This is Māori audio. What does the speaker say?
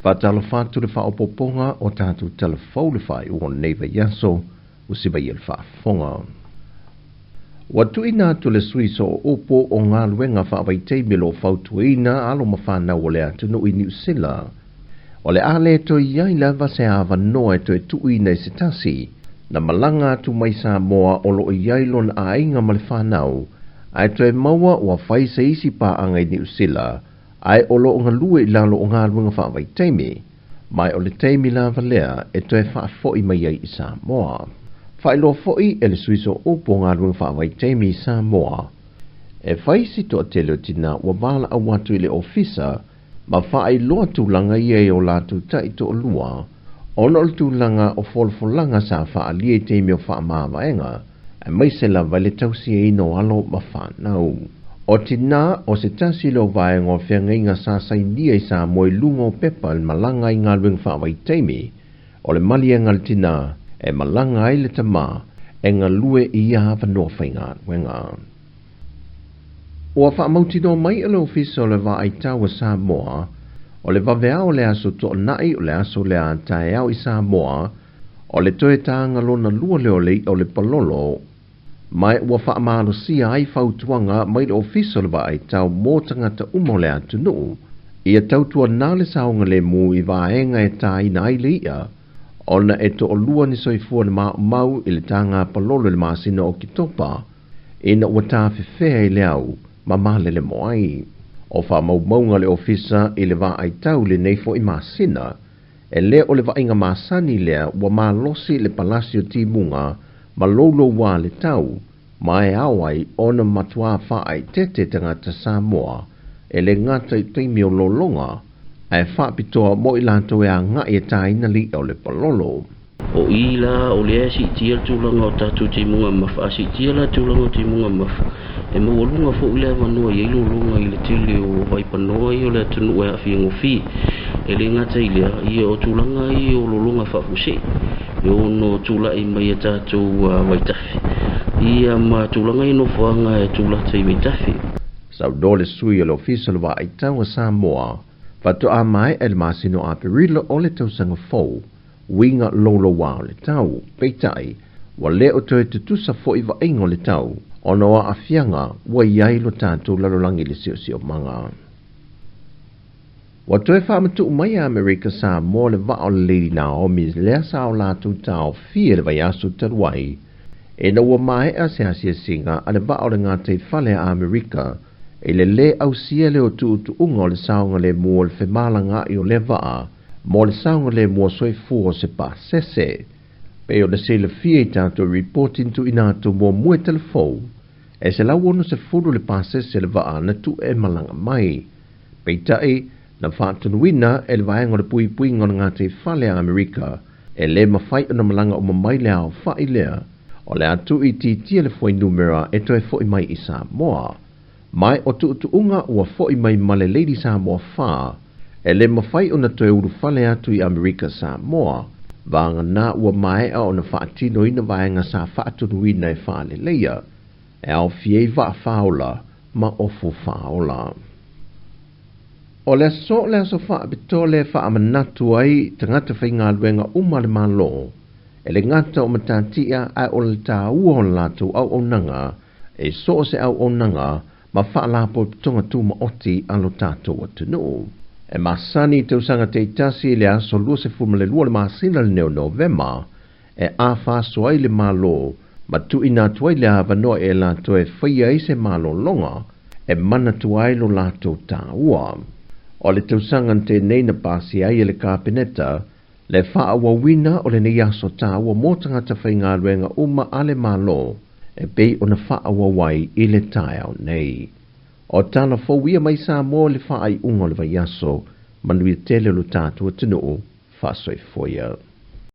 Fatalafatu le whaopoponga o tātou telefau le whai o neiva yaso o siba i le whaafonga. Watuina tu le suiso o opo o ngā luenga whaavaitei milo whautuina alo mawhanau o le atunu i New Zealand. O le ale to iai lava se awa noa e to e tuina i se tasi, na malanga tu mai sa moa o lo iai lon a inga ma le whanau, ai to e maua o a whai se isi pa anga i New Zealand, ai o lo ngā lue i lalo o ngā luenga whaavaitei me, mai o le teimi lava lea e to e whaafoi mai ai i sa moa. Whaelo foi e le suiso opo ngā luenga whaavaitei me i sa moa. E whaisi to a tele o tina ua wala au atu i le ofisa, ma whaai loa tūlanga i e o lātu tai to o lua, ono le tūlanga o folfolanga sa whaalia i teimi o whaamāwaenga, e mai se la vale tausi e ino alo ma whanau. O tina o se tasi lo vaenga o whiangainga sa sainia i sa moe lungo pepa le malanga i ngā luenga whaavaitei me, o le malienga le tina, e malanga ai le tama, e ngā lue i hawa noa whainga wenga. Ua whaamautino mai ele ofisa o le wa ai taua Samoa, o le wawea o le aso to nai o le aso le a tae au i Samoa, o le toe taanga lona lua leo lei o le palolo, mai ua whaamalo sia ai whautuanga mai le ofisa o le wa ai tau mō tangata umo le atunu, ia tautua nā le saonga le mu i waenga e tai nai le ia, ona e to o lua ni soifua le mau i le tanga palolo le masina o kitopa, ina ua tāwhewhea i le au, ma male le moai. O wha maunga le ofisa i le wa ai tau le neifo i masina, e le o le wa inga masani lea ua malosi le palasio timunga, ma lolo wā le tau, ma e awai ona matua wha ai tete tangata Samoa, e le ngata i teimi o lolonga, ai whaapitoa mo i lanto e a ngai e taina li o le palolo. O ila o le si tia tulanga o tatu timunga mafa si tia la tulanga timunga mafa e mo lunga fo ile vanua ye lunga ile tili o vai panoa i o le tunu e afi ngofi e le ngata ile i o tulanga i o lunga fa fusi e o no tula i mai tatu vai tafi i ma tulanga i no fanga e tula tai mai tafi sa dole sui le official va ai tau Samoa fato a mai el masino a perilo o le tausanga fou winga lolo wao le tau, peitai, wa leo toe te tusa fo i vaengo le tau, ono a afianga wa iai lo tātou lalolangi le sio manga. Wa toe whaamatu mai a Amerika sa mo le vao le Lady Naomi lea sa o lātou tau fie le vai asu taruai, e na ua mai a se asia singa a le vao le ngā te whale a Amerika, e le au sia le o tu unga le saonga le mua le whemalanga i o le vaa, mo le saunga le mua soifu o se pa sese, pe o le se le fie i tātou reporting tu inato mua mue telefou, e se lau ono se furu le pa sese le vaa na tu e malanga mai. Pei tai, na whaatunuina e le vaenga le pui ngona ngā te whale a Amerika, e le mawhai o na malanga o mamai lea o whai lea, o le atu i ti tia le fwoi numera e toi fwoi mai i Samoa. Mai o tu unga ua fwoi mai male Lady Samoa whaa, e le mawhai o na toe uru whale atu i Amerika Samoa, vanga nā ua mai o na whaatino ina vaenga sa whaatunuina e whale leia, e au fiei wa whaola, ma ofu whaola. O le so le aso whaapito le whaamanatu ai tangata whainga luenga umale malo, e le ngata o matatia ai o le tā ua o latu au o nanga, e so se au o nanga, ma whaalapo tonga tu ma oti alo tātou atunu. E masani te usanga te itasi le aso lua se fuma le lua le masina le neo Novema, e a whaso ai le malo, ma tu ina tuai le hava noa e la toe whaia i se malo longa, e mana tuai lo lato tā ua. O le te usanga te neina pasi ai le kāpeneta, le wha wawina o le nei aso tā ua mōtanga ta whainga ruenga uma ale malo, e bei o na wha wawai i le tae au nei. O tala fowia mai sa mo le whaai ungo le vai aso, manuia tele lo tātua tino o whasoi foia.